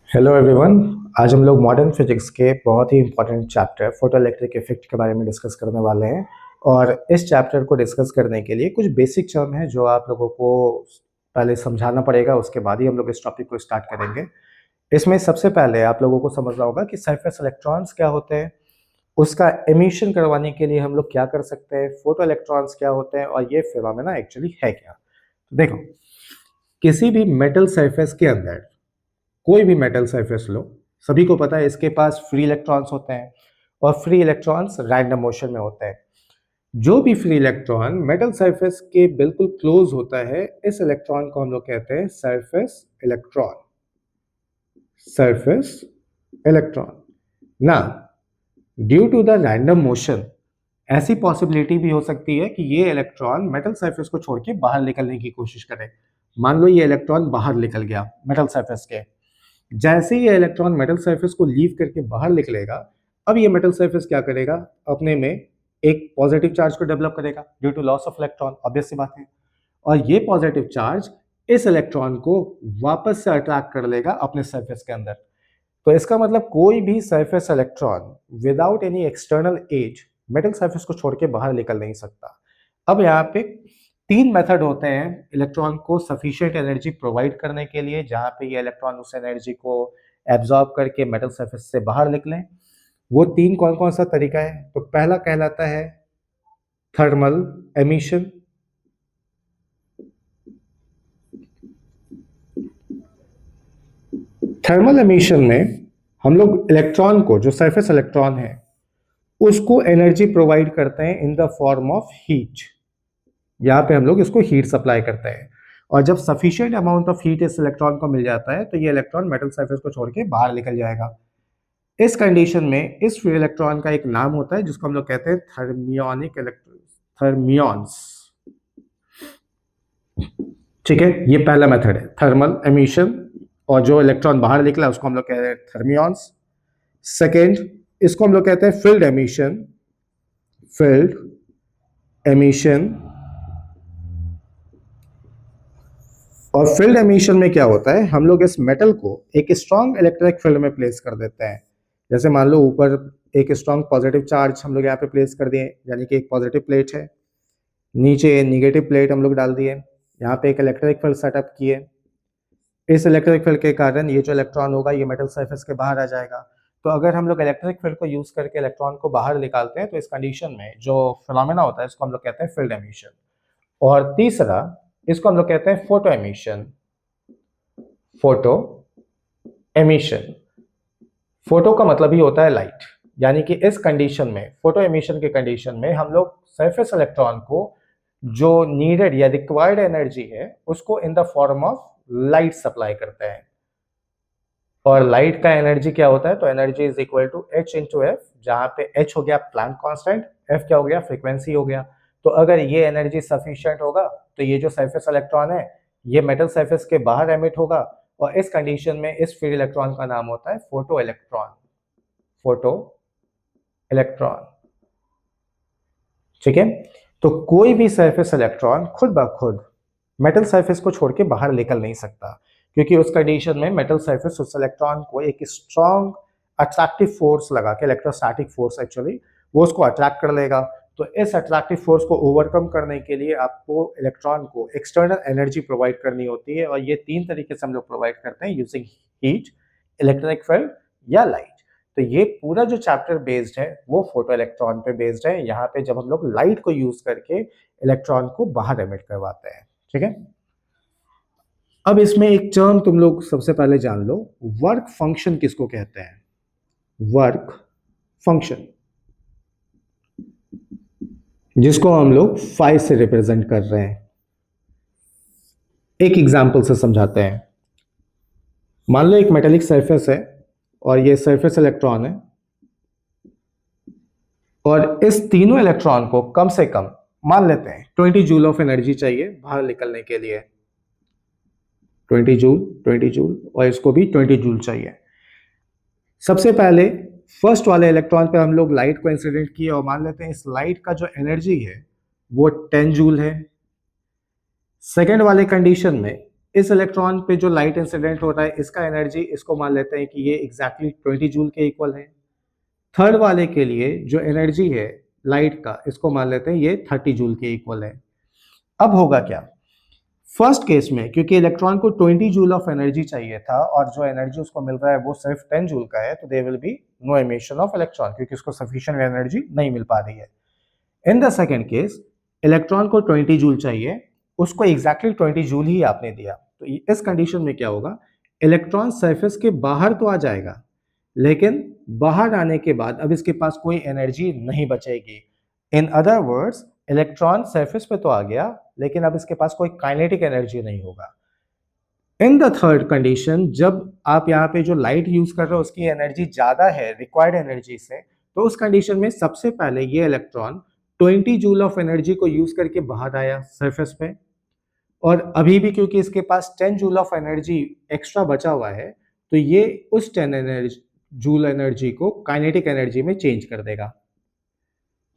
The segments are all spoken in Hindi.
Hello everyone. आज हम लोग मॉडर्न फिजिक्स के बहुत ही इंपॉर्टेंट चैप्टर फोटोइलेक्ट्रिक इफेक्ट के बारे में डिस्कस करने वाले हैं। और इस चैप्टर को डिस्कस करने के लिए कुछ बेसिक टर्म है जो आप लोगों को पहले समझाना पड़ेगा, उसके बाद ही हम लोग इस टॉपिक को स्टार्ट करेंगे। इसमें सबसे पहले आप लोगों को समझना होगा कि सरफेस इलेक्ट्रॉन्स क्या होते हैं, उसका एमिशन करवाने के लिए हम लोग क्या कर सकते हैं, फोटो इलेक्ट्रॉन्स क्या होते हैं और ये फिनोमेना एक्चुअली है क्या। तो देखो, किसी भी मेटल सरफेस के अंदर, कोई भी मेटल सरफेस लो, सभी को पता है इसके पास फ्री इलेक्ट्रॉन्स होते हैं और फ्री इलेक्ट्रॉन्स रैंडम मोशन में होते हैं। जो भी फ्री इलेक्ट्रॉन मेटल सरफेस के बिल्कुल क्लोज होता है, इस इलेक्ट्रॉन को हम लोग कहते हैं सरफेस इलेक्ट्रॉन। सरफेस इलेक्ट्रॉन ना, due to the random motion ऐसी पॉसिबिलिटी भी हो सकती है कि ये इलेक्ट्रॉन मेटल सरफेस को छोड़ के बाहर निकलने की कोशिश करे। मान लो ये इलेक्ट्रॉन बाहर निकल गया मेटल सरफेस के। जैसे ही ये इलेक्ट्रॉन मेटल सरफेस को लीव करके बाहर निकलेगा, अब ये मेटल सरफेस क्या करेगा, अपने में एक पॉजिटिव चार्ज को डेवलप करेगा due to loss of electron, obvious सी बात है। और ये पॉजिटिव चार्ज इस इलेक्ट्रॉन को वापस से अट्रैक्ट कर लेगा अपने सरफेस के अंदर। तो इसका मतलब कोई भी surface electron without any external as metal surface को छोड़ के बाहर निकल नहीं सकता। अब यहाँ पे तीन मेथड होते हैं इलेक्ट्रॉन को सफिशिएंट एनर्जी प्रोवाइड करने के लिए, जहां पे ये इलेक्ट्रॉन उस एनर्जी को एब्जॉर्ब करके मेटल सरफेस से बाहर निकलें। वो तीन कौन कौन सा तरीका है? तो पहला कहलाता है थर्मल एमिशन। थर्मल एमिशन में हम लोग इलेक्ट्रॉन को, जो सरफेस इलेक्ट्रॉन है, उसको एनर्जी प्रोवाइड करते हैं in the form of heat. यहाँ पे हम लोग इसको हीट सप्लाई करते हैं और जब सफिशिएंट अमाउंट ऑफ हीट इस इलेक्ट्रॉन को मिल जाता है तो ये इलेक्ट्रॉन मेटल सरफेस को छोड़ के बाहर निकल जाएगा। इस कंडीशन में इस फ्री इलेक्ट्रॉन का एक नाम होता है जिसको हम लोग कहते हैं थर्मियोनिक इलेक्ट्रॉन, थर्मियॉन्स। ठीक है, ये पहला मेथड है थर्मल एमिशन, और जो इलेक्ट्रॉन बाहर निकला उसको हम लोग कहते हैं थर्मियॉन्स। सेकेंड, इसको हम लोग कहते हैं फील्ड एमिशन। Field emission. और फील्ड एमिशन में क्या होता है, हम लोग इस मेटल को एक स्ट्रॉन्ग इलेक्ट्रिक फील्ड में प्लेस कर देते हैं। जैसे मान लो ऊपर एक स्ट्रॉन्ग पॉजिटिव चार्ज हम लोग यहाँ पे प्लेस कर दिए, यानी कि एक पॉजिटिव प्लेट है, नीचे निगेटिव प्लेट हम लोग डाल दिए, यहाँ पे एक इलेक्ट्रिक फील्ड सेटअप किए। इस इलेक्ट्रिक फील्ड के कारण ये जो इलेक्ट्रॉन होगा ये मेटल सरफेस के बाहर आ जाएगा। तो अगर हम लोग इलेक्ट्रिक फील्ड को यूज करके इलेक्ट्रॉन को बाहर निकालते हैं तो इस कंडीशन में जो फिनोमेना होता है इसको हम लोग कहते हैं फील्ड एमिशन। और तीसरा, इसको हम लोग कहते हैं photo emission. Photo emission, photo का मतलब ही होता है लाइट, यानी कि इस कंडीशन में, फोटो एमिशन के कंडीशन में, हम लोग सरफेस इलेक्ट्रॉन को जो नीडेड या रिक्वायर्ड एनर्जी है उसको in the form of light supply करते हैं। और लाइट का एनर्जी क्या होता है, तो energy is equal to H into F, जहां पे एच हो गया प्लैंक कांस्टेंट, एफ क्या हो गया, फ्रीक्वेंसी हो गया। तो अगर ये एनर्जी सफिशिएंट होगा तो ये जो सरफेस इलेक्ट्रॉन है ये मेटल सरफेस के बाहर एमिट होगा, और इस कंडीशन में इस फ्री इलेक्ट्रॉन का नाम होता है फोटो इलेक्ट्रॉन। फोटो इलेक्ट्रॉन, ठीक है। तो कोई भी सरफेस इलेक्ट्रॉन खुद ब खुद मेटल सरफेस को छोड़ के बाहर निकल नहीं सकता, क्योंकि उस कंडीशन में मेटल सरफेस उस इलेक्ट्रॉन को एक स्ट्रॉन्ग अट्रैक्टिव फोर्स लगा के, इलेक्ट्रोस्टैटिक फोर्स एक्चुअली, वो उसको अट्रैक्ट कर लेगा। तो इस अट्रैक्टिव फोर्स को ओवरकम करने के लिए आपको इलेक्ट्रॉन को एक्सटर्नल एनर्जी प्रोवाइड करनी होती है, और ये तीन तरीके से हम लोग प्रोवाइड करते हैं, यूजिंग हीट, इलेक्ट्रिक फील्ड या लाइट। तो ये पूरा जो चैप्टर बेस्ड है वो फोटो इलेक्ट्रॉन पे बेस्ड है, यहाँ पे जब हम लोग लाइट को यूज करके इलेक्ट्रॉन को बाहर एमिट करवाते हैं, ठीक है। अब इसमें एक टर्म तुम लोग सबसे पहले जान लो, वर्क फंक्शन किसको कहते हैं? वर्क फंक्शन, जिसको हम लोग फाइ से रिप्रेजेंट कर रहे हैं। एक एग्जांपल से समझाते हैं। मान लो एक मेटेलिक सरफेस है और ये सरफेस इलेक्ट्रॉन है, और इस तीनों इलेक्ट्रॉन को कम से कम मान लेते हैं 20 जूल ऑफ एनर्जी चाहिए बाहर निकलने के लिए। 20 जूल, 20 जूल, और इसको भी 20 जूल चाहिए। सबसे पहले फर्स्ट वाले इलेक्ट्रॉन पे हम लोग लाइट को इंसिडेंट किए, और मान लेते हैं इस लाइट का जो एनर्जी है वो 10 जूल है। सेकेंड वाले कंडीशन में इस इलेक्ट्रॉन पे जो लाइट इंसिडेंट होता है इसका एनर्जी, इसको मान लेते हैं कि ये एग्जैक्टली 20 जूल के इक्वल है। थर्ड वाले के लिए जो एनर्जी है लाइट का, इसको मान लेते हैं ये 30 जूल के इक्वल है। अब होगा क्या, फर्स्ट केस में क्योंकि इलेक्ट्रॉन को 20 जूल ऑफ एनर्जी चाहिए था और जो एनर्जी उसको मिल रहा है वो सिर्फ 10 जूल का है, तो there will be no emission of electron क्योंकि उसको सफिशिएंट एनर्जी नहीं मिल पा रही है। In the second case electron को 20 जूल चाहिए, उसको एग्जैक्टली 20 जूल ही आपने दिया, तो इस कंडीशन में क्या होगा, इलेक्ट्रॉन सरफेस के बाहर तो आ जाएगा लेकिन बाहर आने के बाद अब इसके पास कोई एनर्जी नहीं बचेगी। In other words electron surface पे तो आ गया लेकिन अब इसके पास कोई काइनेटिक एनर्जी नहीं होगा। इन द थर्ड कंडीशन, जब आप यहाँ पे जो लाइट यूज कर रहे हो उसकी एनर्जी ज्यादा है रिक्वायर्ड एनर्जी से, तो उस कंडीशन में सबसे पहले ये इलेक्ट्रॉन 20 जूल ऑफ एनर्जी को यूज करके बाहर आया सरफेस पे, और अभी भी क्योंकि इसके पास 10 जूल ऑफ एनर्जी एक्स्ट्रा बचा हुआ है तो ये उस 10 जूल एनर्जी को काइनेटिक एनर्जी में चेंज कर देगा,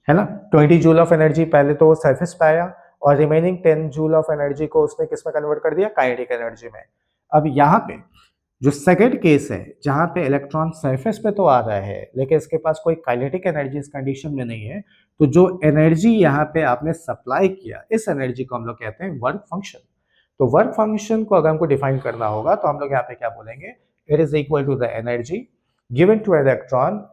है ना। 20 जूल ऑफ एनर्जी पहले तो वो सरफेस पे आया और रिमेनिंग 10 जूल ऑफ एनर्जी को उसने किस में कन्वर्ट कर दिया, काइनेटिक एनर्जी में। अब यहाँ पे जो सेकंड केस है जहां पे इलेक्ट्रॉन सरफेस पे तो आ रहा है लेकिन इसके पास कोई काइनेटिक एनर्जी इस कंडीशन में नहीं है, तो जो एनर्जी यहाँ पे आपने सप्लाई किया इस एनर्जी को हम लोग कहते हैं वर्क फंक्शन। तो वर्क फंक्शन को अगर हमको डिफाइन करना होगा तो हम लोग यहाँ पे क्या बोलेंगे, it is equal to the energy given to electron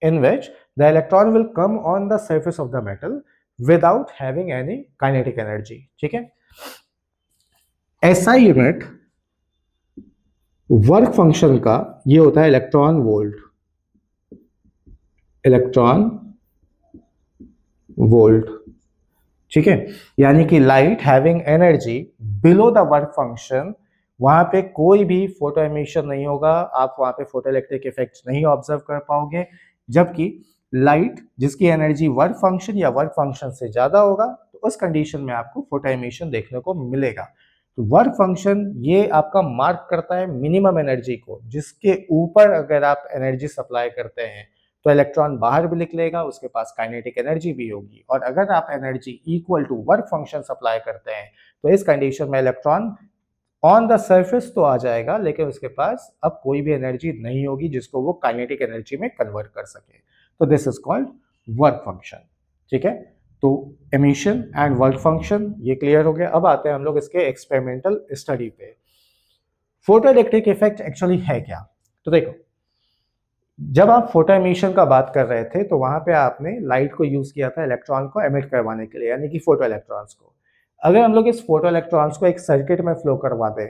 in which the electron will come on the surface of the metal without having any kinetic energy। ठीक है, SI यूनिट वर्क फंक्शन का ये होता है इलेक्ट्रॉन वोल्ट, इलेक्ट्रॉन वोल्ट। ठीक है, यानी कि light having energy below the work function, वहां पे कोई भी फोटो एमिशन नहीं होगा, आप वहां पे फोटो इलेक्ट्रिक इफेक्ट नहीं ऑब्जर्व कर पाओगे, जबकि लाइट जिसकी एनर्जी वर्क फंक्शन या वर्क फंक्शन से ज्यादा होगा तो उस कंडीशन में आपको फोटो एमिशन देखने को मिलेगा। तो वर्क फंक्शन ये आपका मार्क करता है मिनिमम एनर्जी को, जिसके ऊपर अगर आप एनर्जी सप्लाई करते हैं तो इलेक्ट्रॉन बाहर भी निकलेगा, उसके पास काइनेटिक एनर्जी भी होगी, और अगर आप energy equal to work function supply करते हैं तो इस कंडीशन में इलेक्ट्रॉन ऑन द सरफेस तो आ जाएगा लेकिन उसके पास अब कोई भी एनर्जी नहीं होगी जिसको वो काइनेटिक एनर्जी में कन्वर्ट कर सके, तो this is called work function. ठीक है, तो एमिशन एंड वर्क फंक्शन ये क्लियर हो गया। अब आते हैं हम लोग इसके एक्सपेरिमेंटल स्टडी पे। फोटो इलेक्ट्रिक इफेक्ट एक्चुअली है क्या, तो देखो जब आप फोटो एमिशन का बात कर रहे थे तो वहां पे आपने लाइट को यूज किया था इलेक्ट्रॉन को एमिट करवाने के लिए, यानी कि फोटो इलेक्ट्रॉन्स को। अगर हम लोग इस फोटो इलेक्ट्रॉन्स को एक सर्किट में फ्लो करवा दें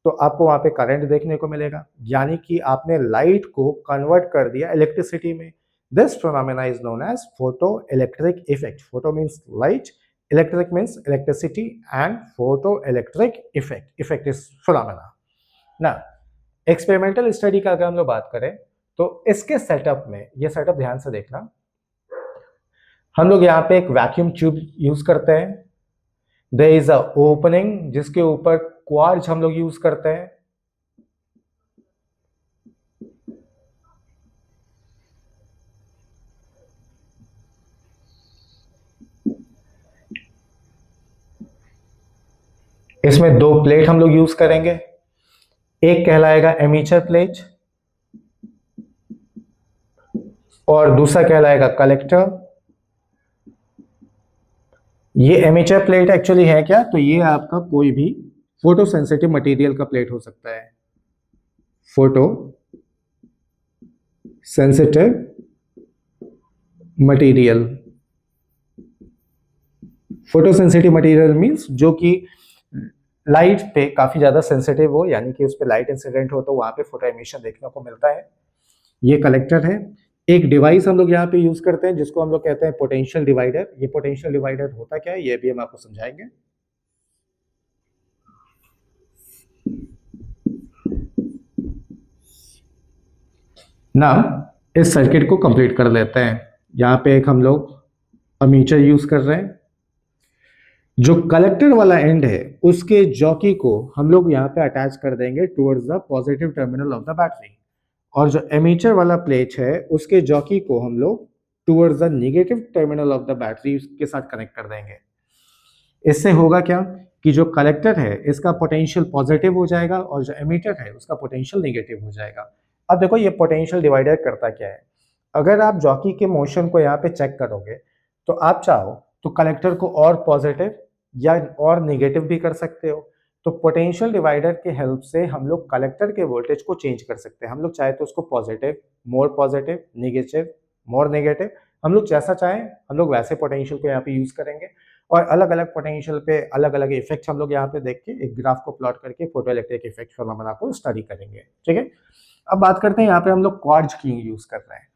तो आपको वहां पे करंट देखने को मिलेगा, यानी कि आपने लाइट को कन्वर्ट कर दिया इलेक्ट्रिसिटी में। This phenomena is known as photo electric effect. Photo means light, electric means electricity, and photo electric effect, effect is phenomena ना। एक्सपेरिमेंटल स्टडी का अगर हम लोग बात करें तो इसके सेटअप में, ये सेटअप ध्यान से देखना, हम लोग यहाँ पे एक वैक्यूम ट्यूब यूज करते हैं, देयर इज अ ओपनिंग जिसके ऊपर क्वार्ट्ज हम लोग यूज करते हैं, इसमें दो प्लेट हम लोग यूज करेंगे, एक कहलाएगा एमीचर प्लेट और दूसरा कहलाएगा कलेक्टर। ये एमीचर प्लेट एक्चुअली है क्या, तो ये आपका कोई भी फोटो सेंसिटिव मटेरियल का प्लेट हो सकता है, photo sensitive material. Photo sensitive material means जो कि लाइट पे काफी ज्यादा सेंसिटिव हो, यानी कि उस पे लाइट इंसिडेंट हो तो वहां पे फोटो एमिशन देखने को मिलता है। ये कलेक्टर है। एक डिवाइस हम लोग यहाँ पे यूज करते हैं जिसको हम लोग कहते हैं पोटेंशियल डिवाइडर। ये पोटेंशियल डिवाइडर होता क्या है ये भी हम आपको समझाएंगे। ना इस सर्किट को कंप्लीट कर लेते हैं। यहाँ पे एक हम लोग अमीटर यूज कर रहे हैं, जो कलेक्टर वाला एंड है उसके जॉकी को हम लोग यहाँ पे अटैच कर देंगे towards the positive terminal of the battery, और जो एमीटर वाला प्लेट है उसके जॉकी को हम लोग towards the negative terminal of the battery के साथ कनेक्ट कर देंगे। इससे होगा क्या, कि जो कलेक्टर है इसका पोटेंशियल पॉजिटिव हो जाएगा और जो एमिटर है उसका पोटेंशियल नेगेटिव हो जाएगा। अब देखो ये पोटेंशियल डिवाइडर करता क्या है, अगर आप जॉकी के मोशन को यहाँ पे चेक करोगे तो आप चाहो तो कलेक्टर को और पॉजिटिव या और नेगेटिव भी कर सकते हो। तो पोटेंशियल डिवाइडर के हेल्प से हम लोग कलेक्टर के वोल्टेज को चेंज कर सकते हैं। हम लोग चाहे तो उसको पॉजिटिव, नेगेटिव, मोर नेगेटिव, हम लोग जैसा चाहें हम लोग वैसे पोटेंशियल को यहाँ पे यूज करेंगे और अलग अलग पोटेंशियल पे अलग अलग इफेक्ट हम लोग यहाँ पे देख के एक ग्राफ को प्लॉट करके फोटो इलेक्ट्रिक इफेक्ट फिनोमेना को स्टडी करेंगे। ठीक है, अब बात करते हैं यहाँ पे हम लोग क्वार्ट्ज की यूज कर रहे हैं।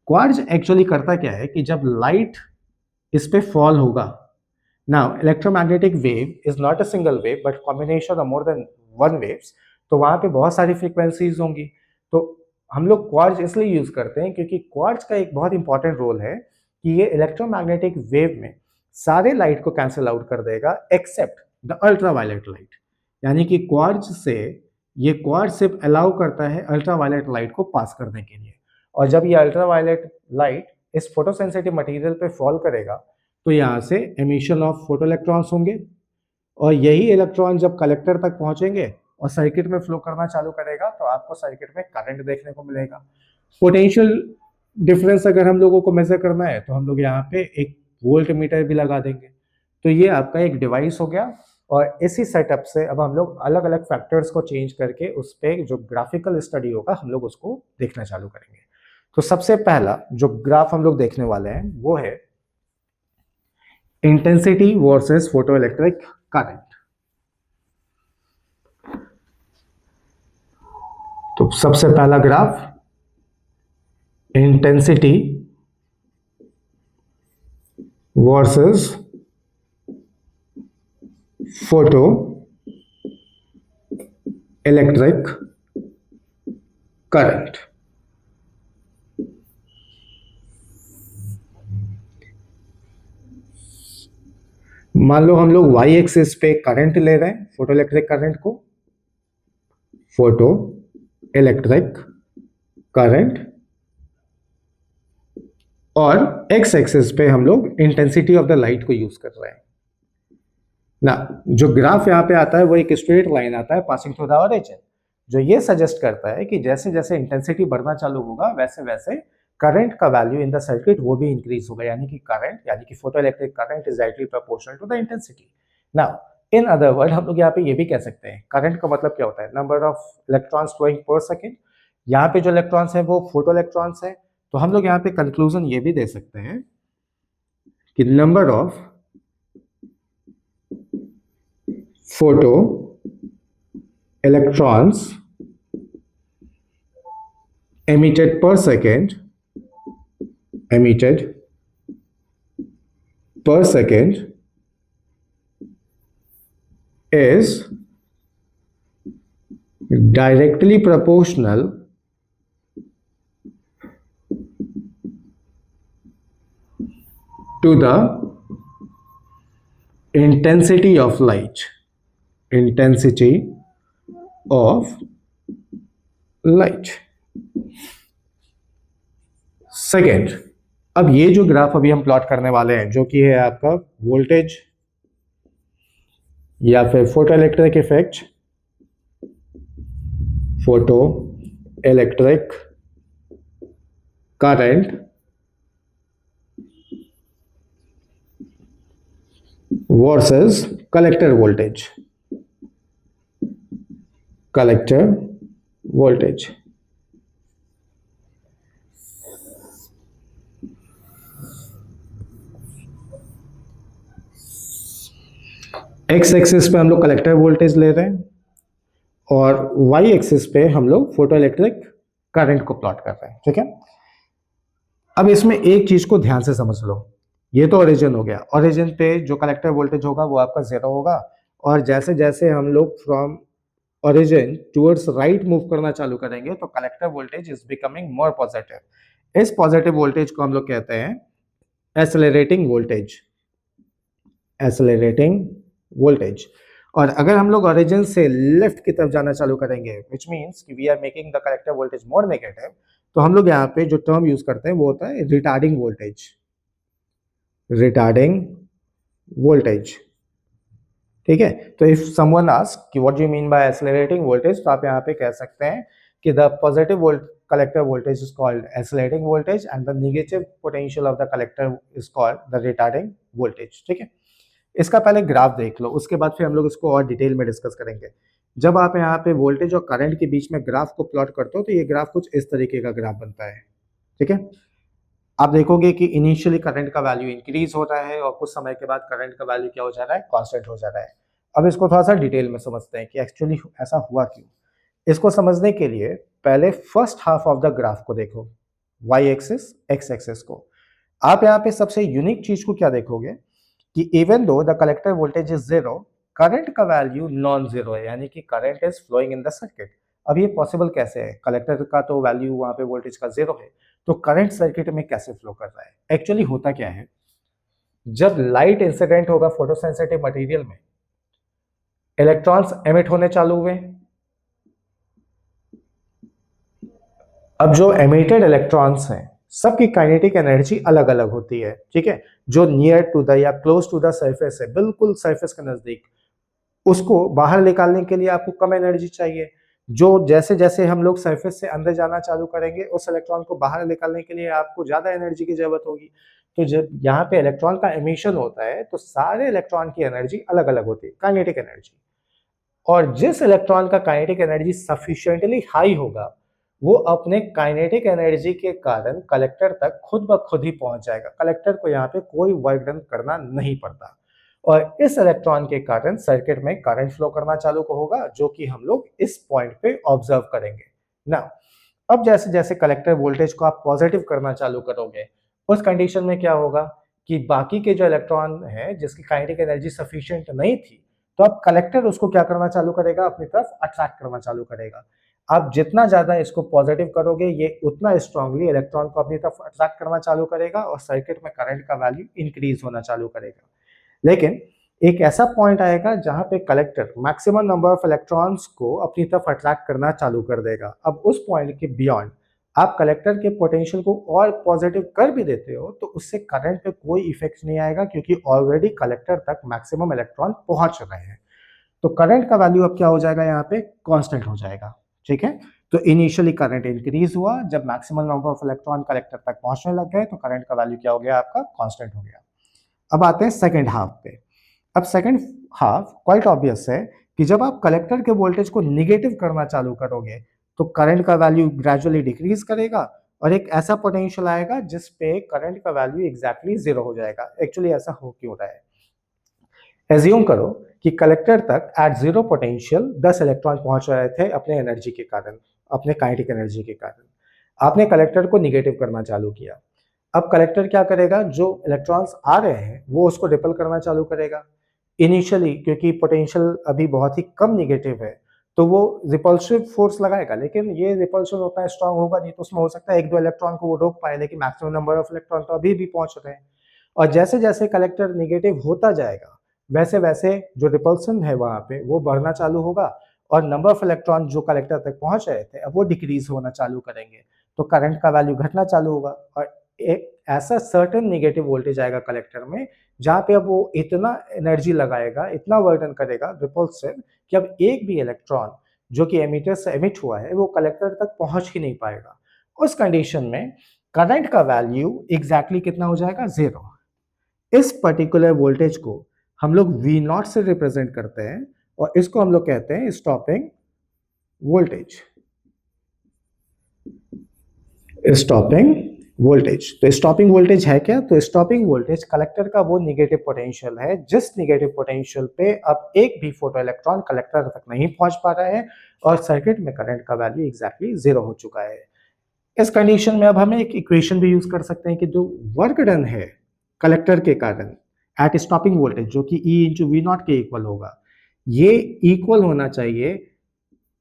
क्वार्ट्ज एक्चुअली करता क्या है कि जब लाइट इस पे फॉल होगा, now electromagnetic wave is not a single wave but combination of more than one waves, तो वहां पे बहुत सारी फ्रीक्वेंसीज होंगी। तो हम लोग क्वार्ट्ज इसलिए यूज करते हैं क्योंकि क्वार्ट्ज का एक बहुत इंपॉर्टेंट रोल है कि ये इलेक्ट्रोमैग्नेटिक वेव में सारे लाइट को कैंसिल आउट कर देगा एक्सेप्ट द अल्ट्रावायलेट लाइट। यानी कि क्वार्ट्ज सिर्फ अलाउ करता है अल्ट्रावायलेट लाइट को पास करने के लिए, और जब ये अल्ट्रावायलेट लाइट इस फोटोसेंसिटिव मटेरियल पे फॉल करेगा तो यहाँ से एमिशन ऑफ फोटो इलेक्ट्रॉन्स होंगे और यही इलेक्ट्रॉन जब कलेक्टर तक पहुंचेंगे और सर्किट में फ्लो करना चालू करेगा तो आपको सर्किट में करंट देखने को मिलेगा। पोटेंशियल डिफरेंस अगर हम लोगों को मेजर करना है तो हम लोग यहाँ पे एक वोल्ट मीटर भी लगा देंगे। तो ये आपका एक डिवाइस हो गया और इसी सेटअप से अब हम लोग अलग अलग फैक्टर्स को चेंज करके उस पर जो ग्राफिकल स्टडी होगा हम लोग उसको देखना चालू करेंगे। तो सबसे पहला जो ग्राफ हम लोग देखने वाले हैं वो है इंटेंसिटी वर्सेस फोटोइलेक्ट्रिक करंट। तो सबसे पहला graph intensity versus photo electric current. मान लो हम लोग y एक्सिस पे करंट ले रहे हैं, फोटो इलेक्ट्रिक करंट को, फोटो इलेक्ट्रिक करंट, और x एक्सिस पे हम लोग इंटेंसिटी ऑफ द लाइट को यूज कर रहे हैं ना। जो ग्राफ यहाँ पे आता है वो एक स्ट्रेट लाइन आता है पासिंग थ्रू द ओरिजिन, जो ये सजेस्ट करता है कि जैसे जैसे इंटेंसिटी बढ़ना चालू होगा वैसे वैसे करंट का वैल्यू इन द सर्किट वो भी इंक्रीज होगा, यानी कि करंट यानी कि photo electric current is directly proportional to the intensity. Now in other word हम लोग यहाँ पे ये भी कह सकते हैं करंट का मतलब क्या होता है, number of electrons flowing per second. यहाँ पे जो इलेक्ट्रॉन्स है वो फोटो इलेक्ट्रॉन्स है, तो हम लोग यहाँ पे कंक्लूजन ये भी दे सकते हैं कि number of photo electrons emitted per second is directly proportional to the intensity of light. Second, अब ये जो ग्राफ अभी हम प्लॉट करने वाले हैं जो कि है आपका वोल्टेज या फिर photo electric effect, photo electric current versus collector voltage. X axis पे हम लोग कलेक्टर वोल्टेज ले रहे हैं और वाई एक्सिस पे हम लोग फोटो इलेक्ट्रिक करंट को प्लॉट कर रहे हैं। ठीक है, अब इसमें एक चीज को ध्यान से समझ लो, ये तो ओरिजिन हो गया, ओरिजिन पे जो कलेक्टर वोल्टेज होगा वो आपका 0 होगा और जैसे जैसे हम लोग from origin towards right move करना चालू करेंगे तो collector voltage is becoming more positive. इस पॉजिटिव वोल्टेज को हम लोग कहते हैं एक्सेलरेटिंग वोल्टेज। और अगर हम लोग ओरिजिन से लेफ्ट की तरफ जाना चालू करेंगे विच मीन्स कि we are making the collector voltage more negative, तो हम लोग यहाँ पे जो टर्म यूज करते हैं वो होता है रिटार्डिंग वोल्टेज। ठीक है। तो इफ समवन आस्क कि what do you mean by accelerating voltage, तो आप यहाँ पे कह सकते हैं कि the positive volt collector voltage is called accelerating voltage and the negative potential of the collector is called the retarding voltage। ठीक है, इसका पहले ग्राफ देख लो, उसके बाद फिर हम लोग इसको और डिटेल में डिस्कस करेंगे। जब आप यहाँ पे वोल्टेज और करंट के बीच में ग्राफ को प्लॉट करते हो तो ये ग्राफ कुछ इस तरीके का ग्राफ बनता है। ठीक है, आप देखोगे कि इनिशियली करंट का वैल्यू इंक्रीज हो रहा है और कुछ समय के बाद करंट का वैल्यू क्या हो जा रहा है, कांस्टेंट हो जा रहा है। अब इसको थोड़ा सा डिटेल में समझते हैं कि एक्चुअली ऐसा हुआ क्यों। इसको समझने के लिए पहले first half of the graph को देखो, वाई एक्सिस एक्स एक्सिस को। आप यहाँ पे सबसे यूनिक चीज को क्या देखोगे कि even though the collector voltage is zero, current का वैल्यू नॉन जीरो है, यानी कि current is flowing in the circuit. अब ये पॉसिबल कैसे है, कलेक्टर का तो वैल्यू वहां पे वोल्टेज का जीरो है, तो करंट सर्किट में कैसे फ्लो कर रहा है। एक्चुअली होता क्या है, जब लाइट इंसिडेंट होगा फोटोसेंसिटिव मटेरियल में, इलेक्ट्रॉन्स एमिट होने चालू हुए। अब जो एमिटेड इलेक्ट्रॉन्स हैं सबकी काइनेटिक एनर्जी अलग अलग होती है। ठीक है, जो नियर टू द या क्लोज टू द सरफेस है, बिल्कुल सरफेस के नजदीक, उसको बाहर निकालने के लिए आपको कम एनर्जी चाहिए। जो जैसे जैसे हम लोग सरफेस से अंदर जाना चालू करेंगे, उस इलेक्ट्रॉन को बाहर निकालने के लिए आपको ज्यादा एनर्जी की जरूरत होगी। तो जब यहाँ पे इलेक्ट्रॉन का एमिशन होता है तो सारे इलेक्ट्रॉन की एनर्जी अलग अलग होती है, काइनेटिक एनर्जी। और जिस इलेक्ट्रॉन का काइनेटिक एनर्जी सफिशिएंटली हाई होगा, वो अपने काइनेटिक एनर्जी के कारण कलेक्टर तक खुद ब खुद ही पहुंच जाएगा। कलेक्टर को यहाँ पे कोई वर्क डन करना नहीं पड़ता, और इस इलेक्ट्रॉन के कारण सर्किट में करंट फ्लो करना चालू होगा, जो कि हम लोग इस पॉइंट पे ऑब्जर्व करेंगे ना। अब जैसे जैसे कलेक्टर वोल्टेज को आप पॉजिटिव करना चालू करोगे, उस कंडीशन में क्या होगा कि बाकी के जो इलेक्ट्रॉन है जिसकी काइनेटिक एनर्जी सफिशिएंट नहीं थी, तो अब कलेक्टर उसको क्या करना चालू करेगा, अपनी तरफ अट्रैक्ट करना चालू करेगा। आप जितना ज्यादा इसको पॉजिटिव करोगे, ये उतना स्ट्रांगली इलेक्ट्रॉन को अपनी तरफ अट्रैक्ट करना चालू करेगा और सर्किट में करंट का वैल्यू इंक्रीज होना चालू करेगा। लेकिन एक ऐसा पॉइंट आएगा जहां पे collector maximum number of electrons को अपनी तरफ अट्रैक्ट करना चालू कर देगा। अब उस पॉइंट के बियॉन्ड आप कलेक्टर के पोटेंशियल को और पॉजिटिव कर भी देते हो तो उससे करंट पे कोई इफेक्ट नहीं आएगा, क्योंकि ऑलरेडी कलेक्टर तक मैक्सिमम इलेक्ट्रॉन पहुंच रहे हैं। तो करंट का वैल्यू अब क्या हो जाएगा, यहाँ पे कांस्टेंट हो जाएगा। ठीक है, तो इनिशियली करंट इंक्रीज हुआ, जब maximum number of electron collector तक पहुंचने लग गए तो करंट का वैल्यू क्या हो गया, आपका कांस्टेंट हो गया। अब आते हैं सेकंड हाफ पे। अब सेकंड हाफ क्वाइट ऑब्वियस है कि जब आप कलेक्टर के वोल्टेज को निगेटिव करना चालू करोगे तो करंट का वैल्यू ग्रेजुअली डिक्रीज करेगा और एक ऐसा पोटेंशियल आएगा जिस पे करंट का वैल्यू एग्जैक्टली जीरो हो जाएगा। एक्चुअली ऐसा हो क्यों रहा है, एज्यूम करो कि कलेक्टर तक एट जीरो पोटेंशियल 10 इलेक्ट्रॉन पहुंच रहे थे अपने एनर्जी के कारण, अपने काइनेटिक एनर्जी के कारण। आपने कलेक्टर को निगेटिव करना चालू किया। अब कलेक्टर क्या करेगा, जो इलेक्ट्रॉन्स आ रहे हैं वो उसको रिपल करना चालू करेगा इनिशियली, क्योंकि पोटेंशियल अभी बहुत ही कम निगेटिव है, तो वो रिपल्सिव फोर्स लगाएगा। लेकिन ये रिपल्शन उतना स्ट्रांग होगा नहीं, तो उसमें हो सकता है एक दो इलेक्ट्रॉन को वो रोक पाए, लेकिन मैक्सिमम नंबर ऑफ इलेक्ट्रॉन तो अभी भी पहुंच रहे हैं। और जैसे जैसे कलेक्टर निगेटिव होता जाएगा, वैसे वैसे जो रिपल्सन है वहां पे वो बढ़ना चालू होगा और नंबर ऑफ इलेक्ट्रॉन जो कलेक्टर तक पहुंच रहे थे अब वो डिक्रीज होना चालू करेंगे, तो करंट का वैल्यू घटना चालू होगा। और एक ऐसा सर्टेन नेगेटिव वोल्टेज आएगा कलेक्टर में जहां पे अब वो इतना एनर्जी लगाएगा, इतना वर्डन करेगा रिपल्सिव, कि अब एक भी इलेक्ट्रॉन जो कि एमिटर से एमिट हुआ है वो कलेक्टर तक पहुंच ही नहीं पाएगा। उस कंडीशन में करंट का वैल्यू एग्जैक्टली कितना हो जाएगा, जीरो। इस पर्टिकुलर वोल्टेज को हम लोग V नॉट से रिप्रेजेंट करते हैं और इसको हम लोग कहते हैं स्टॉपिंग वोल्टेज। स्टॉपिंग वोल्टेज, तो स्टॉपिंग वोल्टेज है क्या, तो स्टॉपिंग वोल्टेज कलेक्टर का वो निगेटिव पोटेंशियल है जिस निगेटिव पोटेंशियल पे अब एक भी फोटो इलेक्ट्रॉन कलेक्टर तक नहीं पहुंच पा रहा है और सर्किट में करंट का वैल्यू एग्जैक्टली जीरो हो चुका है। इस कंडीशन में अब हम एक इक्वेशन भी यूज कर सकते हैं कि जो वर्क डन है कलेक्टर के कारण एट स्टॉपिंग वोल्टेज, जो कि E इंटू वी नॉट के इक्वल होगा, ये इक्वल होना चाहिए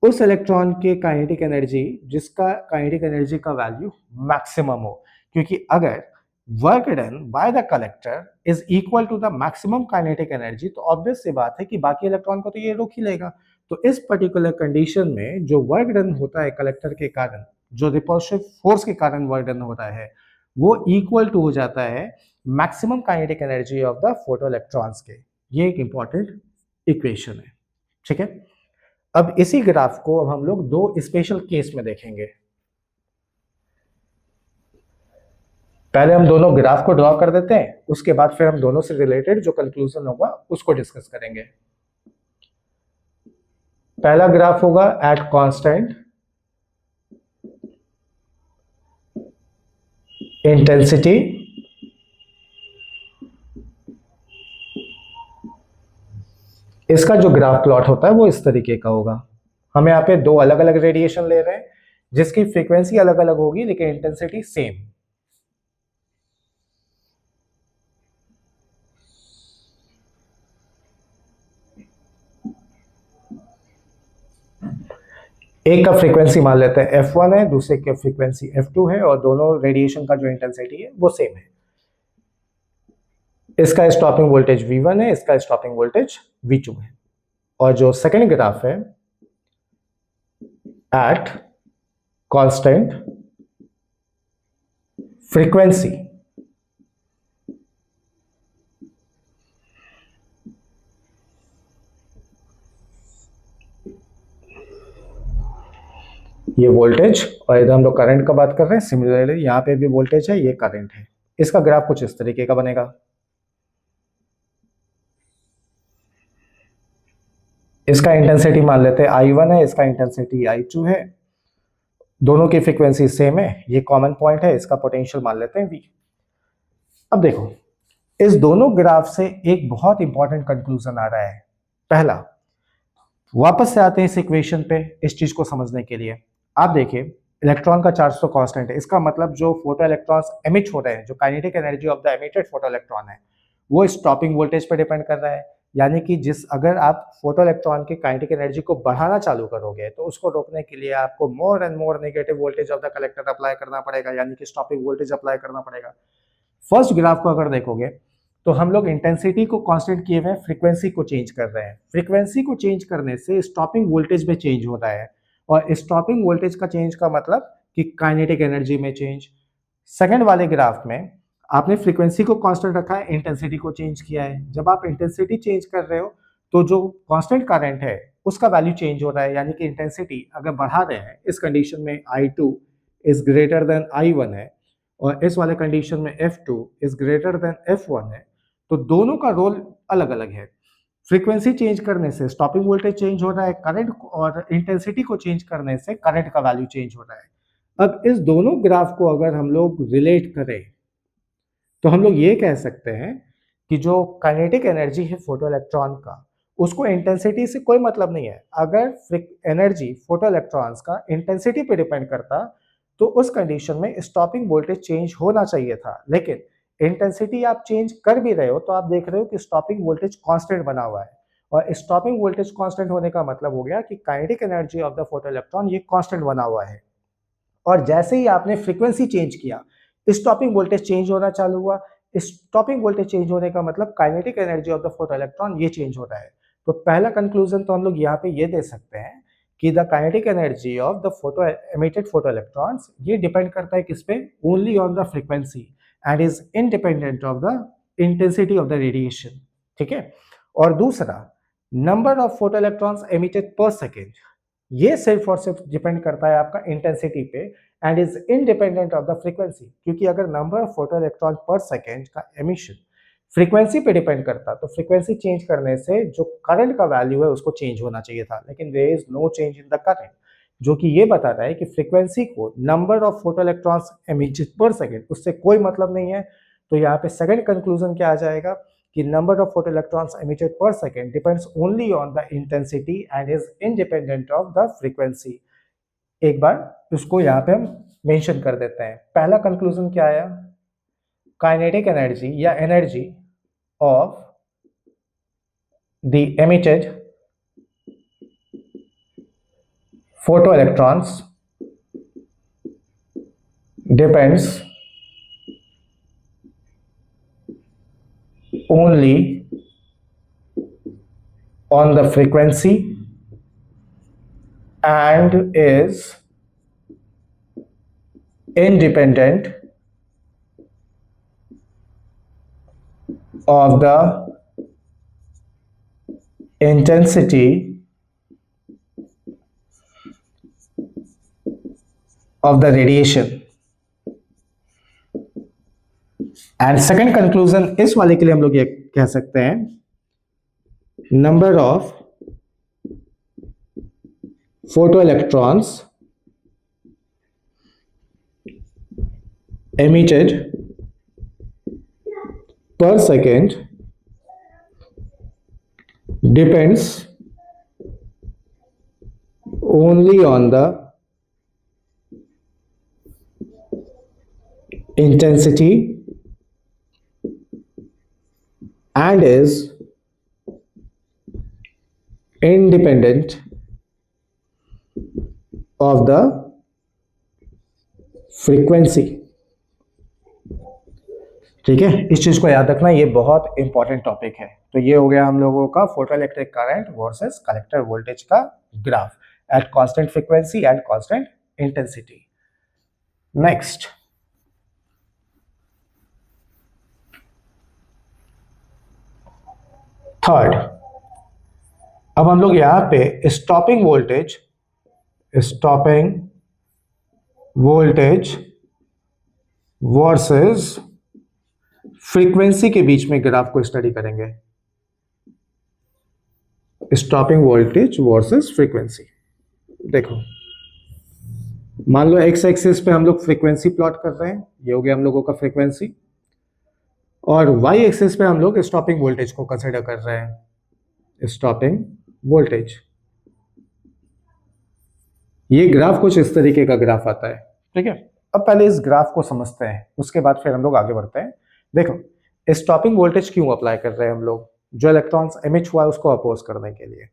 उस इलेक्ट्रॉन के काइनेटिक एनर्जी जिसका काइनेटिक एनर्जी का वैल्यू मैक्सिमम हो। क्योंकि अगर work done by the collector is equal to the maximum kinetic energy, तो ऑब्वियस सी बात है कि बाकी इलेक्ट्रॉन को तो ये रोक ही लेगा। तो इस पर्टिकुलर कंडीशन में जो वर्क डन होता है कलेक्टर के कारण, जो रिपल्सिव फोर्स के कारण वर्क डन होता है, वो इक्वल टू हो जाता है maximum kinetic energy of the photo electrons के। ये एक इंपॉर्टेंट इक्वेशन है। ठीक है, अब इसी ग्राफ को अब हम लोग दो स्पेशल केस में देखेंगे। पहले हम दोनों ग्राफ को ड्रॉ कर देते हैं, उसके बाद फिर हम दोनों से रिलेटेड जो कंक्लूजन होगा उसको डिस्कस करेंगे। पहला ग्राफ होगा एट कांस्टेंट इंटेंसिटी इसका जो ग्राफ प्लॉट होता है वो इस तरीके का होगा। हम यहाँ पे दो अलग अलग रेडिएशन ले रहे हैं जिसकी फ्रीक्वेंसी अलग अलग होगी लेकिन इंटेंसिटी सेम। एक का फ्रीक्वेंसी मान लेते हैं f1 है, दूसरे की फ्रीक्वेंसी f2 है और दोनों रेडिएशन का जो इंटेंसिटी है वो सेम है। इसका स्टॉपिंग वोल्टेज V1 है, इसका स्टॉपिंग वोल्टेज V2 है। और जो सेकंड ग्राफ है एट कांस्टेंट फ्रीक्वेंसी, ये वोल्टेज और इधर हम लोग करंट का बात कर रहे हैं। सिमिलरली यहाँ पे भी वोल्टेज है, ये करंट है। इसका ग्राफ कुछ इस तरीके का बनेगा। इसका इंटेंसिटी मान लेते हैं I1 है, इसका इंटेंसिटी I2 है, दोनों की फ्रीक्वेंसी सेम है, ये कॉमन पॉइंट है, इसका पोटेंशियल मान लेते हैं V। अब देखो इस दोनों ग्राफ से एक बहुत इंपॉर्टेंट कंक्लूजन आ रहा है। पहला, वापस से आते हैं इस इक्वेशन पे इस चीज को समझने के लिए। आप देखिए इलेक्ट्रॉन का चार्ज तो कांस्टेंट है, इसका मतलब जो फोटो इलेक्ट्रॉन्स एमिट हो रहे हैं, जो kinetic energy of the emitted photo electron है वो स्टॉपिंग वोल्टेज पर डिपेंड कर रहा है। यानी कि जिस अगर आप फोटो इलेक्ट्रॉन की काइनेटिक एनर्जी को बढ़ाना चालू करोगे तो उसको रोकने के लिए आपको more and more negative voltage of the collector apply करना पड़ेगा, यानी कि स्टॉपिंग वोल्टेज अप्लाई करना पड़ेगा। फर्स्ट ग्राफ को अगर देखोगे तो हम लोग इंटेंसिटी को कांस्टेंट किए हुए फ्रीक्वेंसी को चेंज कर रहे हैं। फ्रीक्वेंसी को चेंज करने से स्टॉपिंग वोल्टेज में चेंज हो रहा है और स्टॉपिंग वोल्टेज का चेंज का मतलब कि काइनेटिक एनर्जी में चेंज। सेकंड वाले ग्राफ में आपने फ्रीक्वेंसी को कांस्टेंट रखा है, इंटेंसिटी को चेंज किया है। जब आप इंटेंसिटी चेंज कर रहे हो तो जो कांस्टेंट करंट है उसका वैल्यू चेंज हो रहा है, यानी कि इंटेंसिटी अगर बढ़ा रहे हैं इस कंडीशन में I2 is greater than I1 है और इस वाले कंडीशन में F2 is greater than F1 है, तो दोनों का रोल अलग अलग है। फ्रीक्वेंसी चेंज करने से स्टॉपिंग वोल्टेज चेंज हो रहा है, करंट और इंटेंसिटी को चेंज करने से करंट का वैल्यू चेंज हो रहा है। अब इस दोनों ग्राफ को अगर हम लोग रिलेट करें तो हम लोग ये कह सकते हैं कि जो काइनेटिक एनर्जी है फोटो इलेक्ट्रॉन का उसको इंटेंसिटी से कोई मतलब नहीं है। अगर एनर्जी फोटो इलेक्ट्रॉन्स का इंटेंसिटी पे डिपेंड करता तो उस कंडीशन में स्टॉपिंग वोल्टेज चेंज होना चाहिए था, लेकिन इंटेंसिटी आप चेंज कर भी रहे हो तो आप देख रहे हो कि स्टॉपिंग वोल्टेज कांस्टेंट बना हुआ है और स्टॉपिंग वोल्टेज कांस्टेंट होने का मतलब हो गया कि kinetic energy of the photo electron ये कांस्टेंट बना हुआ है। और जैसे ही आपने फ्रीक्वेंसी चेंज किया स्टॉपिंग वोल्टेज चेंज होना चालू हुआ। स्टॉपिंग वोल्टेज चेंज होने का मतलब kinetic energy of the photo electron ये चेंज हो रहा है। तो पहला कंक्लूजन तो हम लोग यहाँ पे ये दे सकते हैं कि the kinetic energy of the photo emitted photo electrons ये डिपेंड करता है किस पे, only on the frequency and is independent of the intensity of the radiation. ठीक है, और दूसरा number of photo electrons emitted per second ये सिर्फ और सिर्फ डिपेंड करता है आपका इंटेंसिटी पे and is independent of the frequency, क्योंकि अगर नंबर ऑफ फोटो इलेक्ट्रॉन पर सेकेंड का एमिशन फ्रीक्वेंसी पे डिपेंड करता तो फ्रीक्वेंसी चेंज करने से जो करंट का वैल्यू है उसको चेंज होना चाहिए था, लेकिन there is no change in the current, जो कि ये बता रहा है कि फ्रीक्वेंसी को number of photo electrons emitted per second उससे कोई मतलब नहीं है। तो यहाँ पे सेकंड कंक्लूजन क्या आ जाएगा कि number of photo electrons emitted per second depends only on the intensity and is independent of the frequency. एक बार उसको यहाँ पे हम मेंशन कर देते हैं। पहला कंक्लूजन क्या आया, काइनेटिक एनर्जी या energy of the emitted photo electrons depends only on the frequency and is independent of the intensity of the radiation। And second conclusion इस वाले के लिए हम लोग ये कह सकते हैं, number of photo electrons emitted per second depends only on the intensity and is independent of the frequency। ठीक है, इस चीज को याद रखना, ये बहुत इंपॉर्टेंट टॉपिक है। तो ये हो गया हम लोगों का photo electric current versus collector voltage का graph at constant frequency and constant intensity. Next, third, अब हम लोग यहां पे स्टॉपिंग वोल्टेज वर्सेस फ्रीक्वेंसी के बीच में ग्राफ को स्टडी करेंगे। Stopping voltage versus frequency. देखो, मान लो एक्स एक्सिस पे हम लोग फ्रीक्वेंसी प्लॉट कर रहे हैं, ये हो गया हम लोगों का फ्रीक्वेंसी, और वाई एक्सिस पे हम लोग स्टॉपिंग वोल्टेज को कंसिडर कर रहे हैं, स्टॉपिंग वोल्टेज। ये ग्राफ कुछ इस तरीके का ग्राफ आता है। ठीक है, अब पहले इस ग्राफ को समझते हैं, उसके बाद फिर हम लोग आगे बढ़ते हैं। देखो, स्टॉपिंग वोल्टेज क्यों अप्लाई कर रहे हैं हम लोग? जो इलेक्ट्रॉन्स एमिट हुआ है उसको अपोज करने के लिए।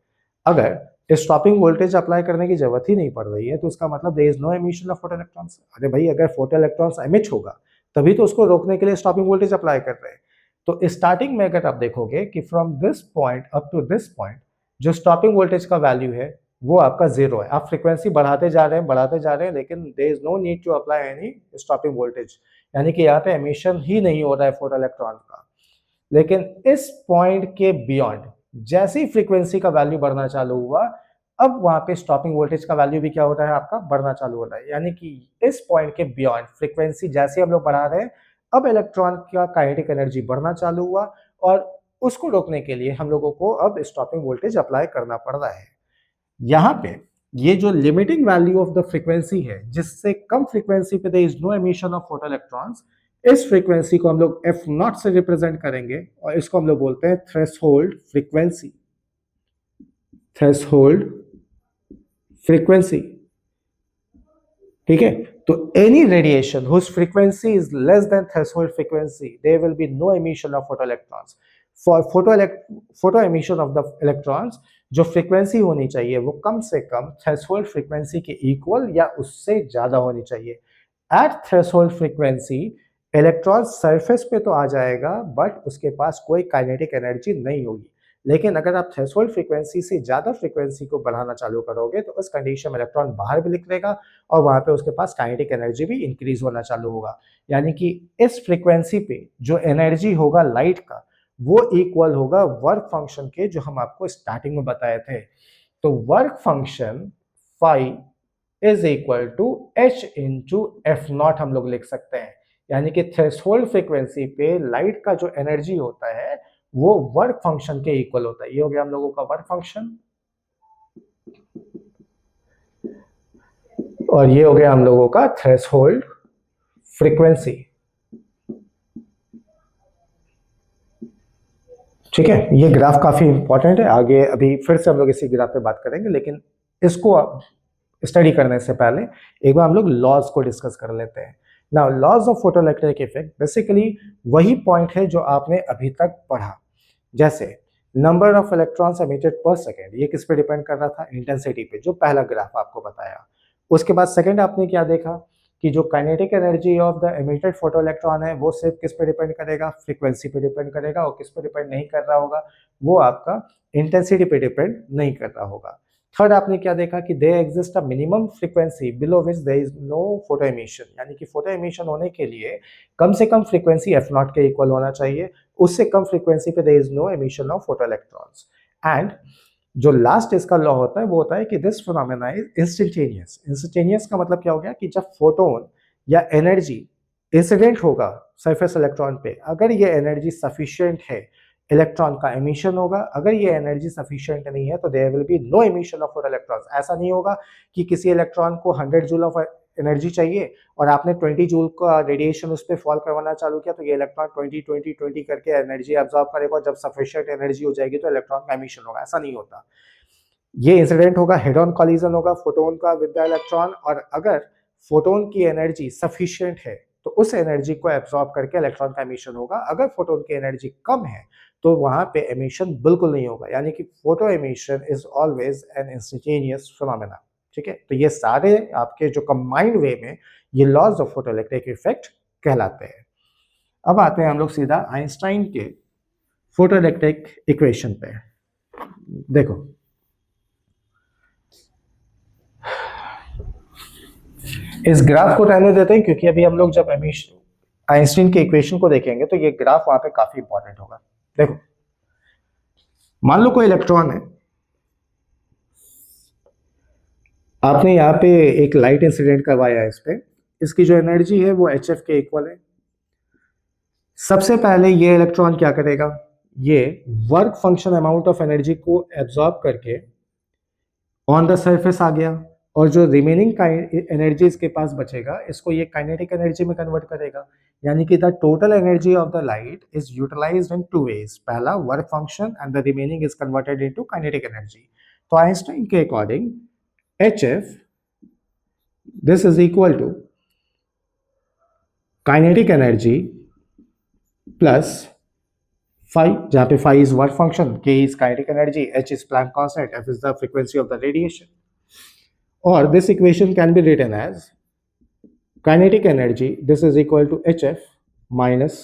अगर स्टॉपिंग वोल्टेज अप्लाई करने की जरूरत ही नहीं पड़ रही है तो इसका मतलब there is no emission of photo electrons. अरे भाई, अगर फोटो इलेक्ट्रॉन्स एमिट होगा तभी तो उसको रोकने के लिए स्टॉपिंग वोल्टेज अप्लाई कर रहे हैं। तो स्टार्टिंग में अगर आप देखोगे कि from this point up to this point जो स्टॉपिंग वोल्टेज का वैल्यू है वो आपका जीरो है। आप फ्रीक्वेंसी बढ़ाते जा रहे हैं लेकिन there is no need to apply any stopping voltage, यानी कि यहाँ पे एमिशन ही नहीं हो रहा है फोटो इलेक्ट्रॉन का। लेकिन इस पॉइंट के बियॉन्ड जैसे ही फ्रीक्वेंसी का वैल्यू बढ़ना चालू हुआ, अब वहां पे स्टॉपिंग वोल्टेज का वैल्यू भी क्या हो रहा है आपका, बढ़ना चालू हो रहा है। यानी कि इस पॉइंट के बियॉन्ड फ्रीक्वेंसी जैसे हम लोग बढ़ा रहे हैं, अब इलेक्ट्रॉन का काइनेटिक एनर्जी बढ़ना चालू हुआ और उसको रोकने के लिए हम लोगों को अब स्टॉपिंग वोल्टेज अप्लाई करना पड़ रहा है। यहाँ पे ये जो limiting value of the frequency है, जिससे कम फ्रीक्वेंसी पे there is no emission of photo electrons, इस फ्रीक्वेंसी को हम लोग एफ नॉट से रिप्रेजेंट करेंगे और इसको हम लोग बोलते हैं थ्रेशोल्ड फ्रीक्वेंसी। थ्रेशोल्ड फ्रीक्वेंसी, ठीक है। तो any radiation whose frequency is less than threshold frequency, there will be no emission of photo electrons. For photo emission of the electrons जो फ्रीक्वेंसी होनी चाहिए वो कम से कम थ्रेशोल्ड फ्रीक्वेंसी के इक्वल या उससे ज्यादा होनी चाहिए। At threshold frequency electron surface पे तो आ जाएगा बट उसके पास कोई काइनेटिक एनर्जी नहीं होगी। लेकिन अगर आप थ्रेशोल्ड फ्रीक्वेंसी से ज्यादा फ्रीक्वेंसी को बढ़ाना चालू करोगे तो उस कंडीशन में इलेक्ट्रॉन बाहर भी निकलेगा और वहां पे उसके पास काइनेटिक एनर्जी भी इंक्रीज होना चालू होगा। यानी कि इस फ्रीक्वेंसी पे जो एनर्जी होगा लाइट का वो इक्वल होगा वर्क फंक्शन के, जो हम आपको स्टार्टिंग में बताए थे। तो work function phi is equal to H into F not हम लोग लिख सकते हैं। यानी कि थ्रेशोल्ड फ्रीक्वेंसी पे लाइट का जो एनर्जी होता है वो वर्क फंक्शन के इक्वल होता है। ये हो गया हम लोगों का वर्क फंक्शन और ये हो गया हम लोगों का थ्रेशोल्ड फ्रीक्वेंसी। ठीक है, ये ग्राफ काफी इंपॉर्टेंट है, आगे अभी फिर से हम लोग इसी ग्राफ पे बात करेंगे, लेकिन इसको स्टडी करने से पहले एक बार हम लोग लॉज को डिस्कस कर लेते हैं। Now laws of photoelectric effect basically वही पॉइंट है जो आपने अभी तक पढ़ा। जैसे number of electrons emitted per second, ये किस पे डिपेंड कर रहा था, इंटेंसिटी पे, जो पहला ग्राफ आपको बताया। उसके बाद सेकेंड आपने क्या देखा कि जो kinetic energy of the emitted photo electron है वो सिर्फ किस पे डिपेंड करेगा, फ्रीक्वेंसी पे डिपेंड करेगा, और किस पे डिपेंड नहीं कर रहा होगा, वो आपका इंटेंसिटी पे डिपेंड नहीं कर रहा होगा। थर्ड आपने क्या देखा कि there exist a minimum frequency below which there is no photo emission, यानी कि फोटो एमिशन होने के लिए कम से कम फ्रीक्वेंसी एफ नॉट के इक्वल होना चाहिए, उससे कम फ्रीक्वेंसी पे there is no emission of photo electrons. And जो लास्ट इसका लॉ होता है वो होता है कि this phenomena is instantaneous. Instantaneous का मतलब क्या हो गया कि जब फोटोन या एनर्जी इंसिडेंट होगा सरफेस इलेक्ट्रॉन पे, अगर ये एनर्जी सफिशिएंट है इलेक्ट्रॉन का एमिशन होगा, अगर ये एनर्जी सफिशिएंट नहीं है तो there will be no emission of electrons. ऐसा नहीं होगा कि किसी इलेक्ट्रॉन को 100 जूल ऑफ एनर्जी चाहिए और आपने 20 जूल का रेडिएशन उस पर फॉल करवाना चालू किया तो ये इलेक्ट्रॉन 20 करके एनर्जी एब्जॉर्ब करेगा और जब सफिशिएंट एनर्जी हो जाएगी तो इलेक्ट्रॉन का एमिशन होगा। ऐसा नहीं होता। ये इंसिडेंट होगा, हेड ऑन कॉलिजन होगा फोटोन का विद द इलेक्ट्रॉन, और अगर फोटोन की एनर्जी सफिशिएंट है तो उस एनर्जी को एब्जॉर्ब करके इलेक्ट्रॉन का एमिशन होगा। अगर फोटोन की एनर्जी कम है तो वहां पे एमिशन बिल्कुल नहीं होगा, यानी कि photo emission is always an instantaneous phenomena. ठीक है, तो ये सारे आपके जो कंबाइंड वे में ये लॉज ऑफ फोटोइलेक्ट्रिक इफेक्ट कहलाते हैं। अब आते हैं हम लोग सीधा आइंस्टाइन के फोटोइलेक्ट्रिक इक्वेशन पे। देखो, इस ग्राफ को रहने देते हैं क्योंकि अभी हम लोग जब आइंस्टाइन के इक्वेशन को देखेंगे तो ये ग्राफ वहां पे काफी इंपॉर्टेंट होगा। देखो, मान लो कोई इलेक्ट्रॉन है, आपने यहाँ पे एक लाइट इंसिडेंट करवाया है इस पे, इसकी जो एनर्जी है वो HF के इक्वल है। सबसे पहले ये इलेक्ट्रॉन क्या करेगा, ये work function amount of energy को एब्जॉर्ब करके ऑन द सरफेस आ गया, और जो रिमेनिंग एनर्जी इसके पास बचेगा इसको ये काइनेटिक एनर्जी में कन्वर्ट करेगा। यानी कि the total energy of the light is utilized in 2 ways, पहला work function and the remaining is converted into kinetic energy. तो आइंस्टाइन के according HF this is equal to kinetic energy plus phi, जहाँ पे phi is work function, K is kinetic energy, H is Planck constant, F is the frequency of the radiation. Or this equation can be written as kinetic energy, this is equal to HF minus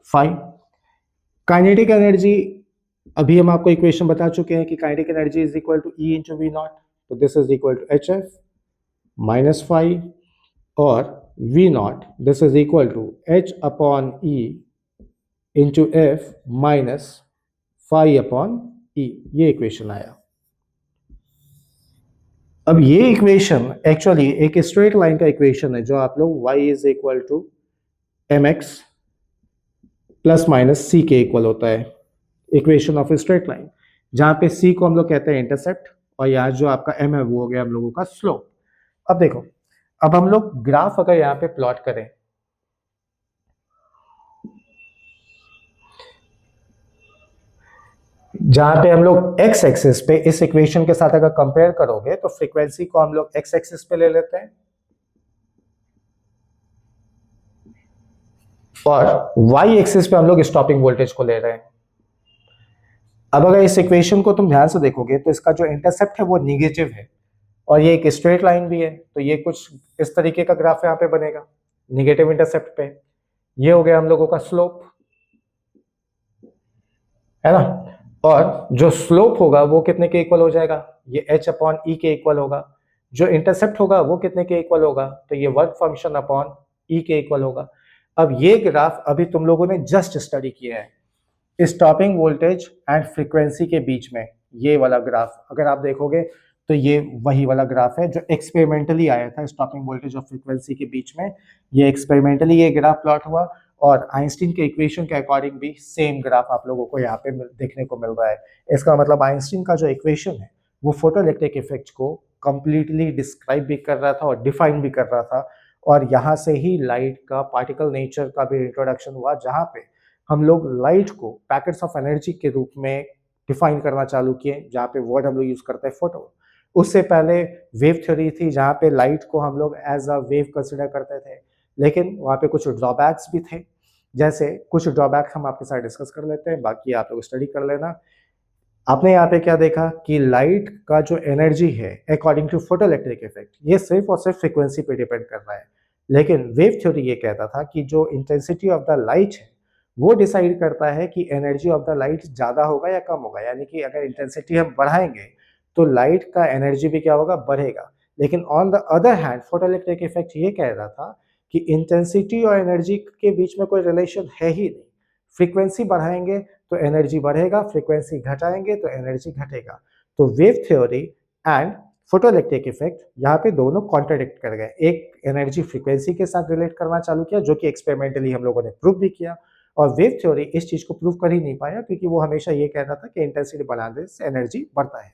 phi. Kinetic energy अभी हम आपको इक्वेशन बता चुके हैं कि kinetic energy is equal to E into V naught, तो this is equal to HF minus phi, और V naught this is equal to H upon E into F minus phi upon E। ये इक्वेशन आया। अब ये इक्वेशन एक्चुअली एक स्ट्रेट लाइन का इक्वेशन है जो आप लोग y is equal to mx plus minus c के इक्वल होता है, इक्वेशन ऑफ स्ट्रेट लाइन, जहां पे c को हम लोग कहते हैं इंटरसेप्ट और यहाँ जो आपका m है वो हो गया हम लोगों का स्लोप। अब देखो, अब हम लोग ग्राफ अगर यहाँ पे प्लॉट करें, जहां पे हम लोग x एक्सिस पे इस इक्वेशन के साथ अगर कंपेयर करोगे तो फ्रीक्वेंसी को हम लोग x एक्सिस पे ले लेते हैं और y एक्सिस पे हम लोग स्टॉपिंग वोल्टेज को ले रहे हैं। अब अगर इस इक्वेशन को तुम ध्यान से देखोगे तो इसका जो इंटरसेप्ट है वो निगेटिव है और ये एक स्ट्रेट लाइन भी है, तो ये कुछ इस तरीके का ग्राफ यहाँ पे बनेगा निगेटिव इंटरसेप्ट पे। ये हो गया हम लोगों का स्लोप, है ना, और जो स्लोप होगा वो कितने के इक्वल हो जाएगा, ये h अपॉन ई के इक्वल होगा। जो इंटरसेप्ट होगा वो कितने के इक्वल होगा, तो ये वर्क फंक्शन अपॉन ई के इक्वल होगा। अब ये ग्राफ अभी तुम लोगों ने जस्ट स्टडी किया है, स्टॉपिंग वोल्टेज एंड फ्रीक्वेंसी के बीच में ये वाला ग्राफ अगर आप देखोगे तो ये वही वाला ग्राफ है जो एक्सपेरिमेंटली आया था स्टॉपिंग वोल्टेज और फ्रीक्वेंसी के बीच में। ये एक्सपेरिमेंटली ये ग्राफ प्लॉट हुआ और आइंस्टीन के इक्वेशन के अकॉर्डिंग भी सेम ग्राफ आप लोगों को यहाँ पे देखने को मिल रहा है। इसका मतलब आइंस्टीन का जो इक्वेशन है वो फोटोइलेक्ट्रिक इफेक्ट को कंप्लीटली डिस्क्राइब भी कर रहा था और डिफाइन भी कर रहा था, और यहाँ से ही लाइट का पार्टिकल नेचर का भी इंट्रोडक्शन हुआ, जहाँ पे हम लोग लाइट को पैकेट्स ऑफ एनर्जी के रूप में डिफाइन करना चालू किए, जहाँ पे वर्ड हम लोग यूज करते हैं फोटो। उससे पहले वेव थ्योरी थी जहाँ पे लाइट को हम लोग एज अ वेव कंसिडर करते थे, लेकिन वहाँ पे कुछ ड्रॉबैक्स भी थे। जैसे कुछ ड्रॉबैक हम आपके साथ डिस्कस कर लेते हैं, बाकी आप लोग स्टडी कर लेना। आपने यहाँ पे क्या देखा कि लाइट का जो एनर्जी है अकॉर्डिंग टू फोटोइलेक्ट्रिक इफेक्ट ये सिर्फ और सिर्फ फ्रीक्वेंसी पे डिपेंड कर रहा है, लेकिन वेव थ्योरी ये कहता था कि जो इंटेंसिटी ऑफ द लाइट है वो डिसाइड करता है कि एनर्जी ऑफ द लाइट ज़्यादा होगा या कम होगा। यानी कि अगर इंटेंसिटी हम बढ़ाएंगे तो लाइट का एनर्जी भी क्या होगा, बढ़ेगा। लेकिन on the other hand photoelectric effect ये कह रहा था कि इंटेंसिटी और एनर्जी के बीच में कोई रिलेशन है ही नहीं। फ्रीक्वेंसी बढ़ाएंगे तो एनर्जी बढ़ेगा, फ्रीक्वेंसी घटाएंगे तो एनर्जी घटेगा। तो wave theory and photoelectric effect यहाँ पे दोनों कॉन्ट्राडिक्ट कर गए। एक एनर्जी फ्रीक्वेंसी के साथ रिलेट करना चालू किया, जो कि एक्सपेरिमेंटली हम लोगों ने प्रूव भी किया, और वेव थ्योरी इस चीज को प्रूव कर ही नहीं पाया, क्योंकि वो हमेशा ये कहता था कि इंटेंसिटी बढ़ाने से एनर्जी बढ़ता है।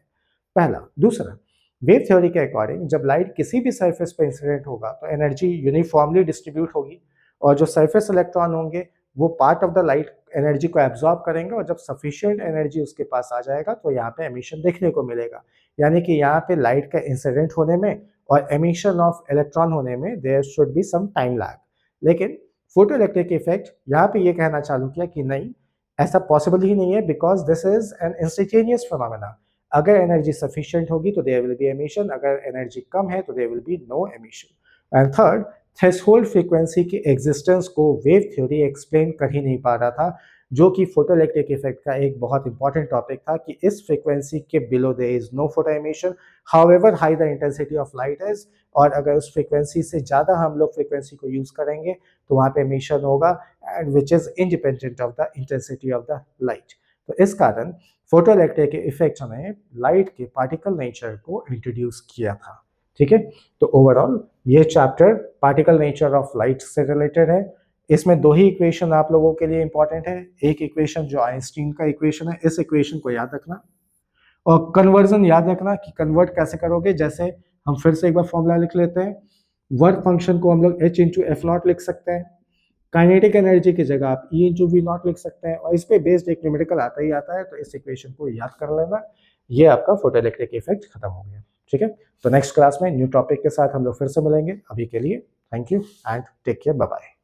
पहला। दूसरा, वेव थ्योरी के अकॉर्डिंग जब लाइट किसी भी सरफेस पर इंसिडेंट होगा तो एनर्जी यूनिफॉर्मली डिस्ट्रीब्यूट होगी, और जो सरफेस इलेक्ट्रॉन होंगे वो part of the light energy को एब्जॉर्ब करेंगे, और जब सफिशिएंट एनर्जी उसके पास आ जाएगा तो यहाँ पे एमिशन देखने को मिलेगा। यानी कि यहाँ पे लाइट का इंसिडेंट होने में और एमिशन ऑफ इलेक्ट्रॉन होने में there should be some time lag. लेकिन फोटो इलेक्ट्रिक इफेक्ट यहाँ पे ये कहना चालू किया कि नहीं, ऐसा पॉसिबल ही नहीं है, because this is an instantaneous phenomena. अगर एनर्जी सफिशिएंट होगी तो देयर विल बी एमिशन, अगर एनर्जी कम है तो there will be no emission. And third, threshold frequency की एग्जिस्टेंस को वेव थ्योरी एक्सप्लेन कर ही नहीं पा रहा था, जो कि फोटोइलेक्ट्रिक इफेक्ट का एक बहुत इंपॉर्टेंट टॉपिक था कि इस फ्रीक्वेंसी के below there is no photo emission, however high the intensity of light is, और अगर उस फ्रीक्वेंसी से ज़्यादा हम लोग फ्रीक्वेंसी को यूज़ करेंगे तो वहाँ पे एमिशन होगा, and which is independent of the intensity of the light. तो इस कारण फोटोइलेक्ट्रिक इफेक्ट ने लाइट के पार्टिकल नेचर को इंट्रोड्यूस किया था। ठीक है, तो ओवरऑल ये chapter particle nature of light से रिलेटेड है। इसमें दो ही इक्वेशन आप लोगों के लिए इंपॉर्टेंट है। एक इक्वेशन जो आइंस्टीन का इक्वेशन है, इस इक्वेशन को याद रखना, और कन्वर्जन याद रखना कि कन्वर्ट कैसे करोगे। जैसे हम फिर से एक बार फॉर्मूला लिख लेते हैं, वर्क फंक्शन को हम लोग h इंटू एफ नॉट लिख सकते हैं, काइनेटिक एनर्जी की जगह आप E इंटू वी नॉट लिख सकते हैं, और इस पे बेस्ड एक न्यूमेरिकल आता ही आता है, तो इस इक्वेशन को याद कर लेना। ये आपका फोटोइलेक्ट्रिक इफेक्ट खत्म हो गया। ठीक है, तो नेक्स्ट क्लास में न्यू टॉपिक के साथ हम लोग फिर से मिलेंगे। अभी के लिए thank you and take care, bye bye.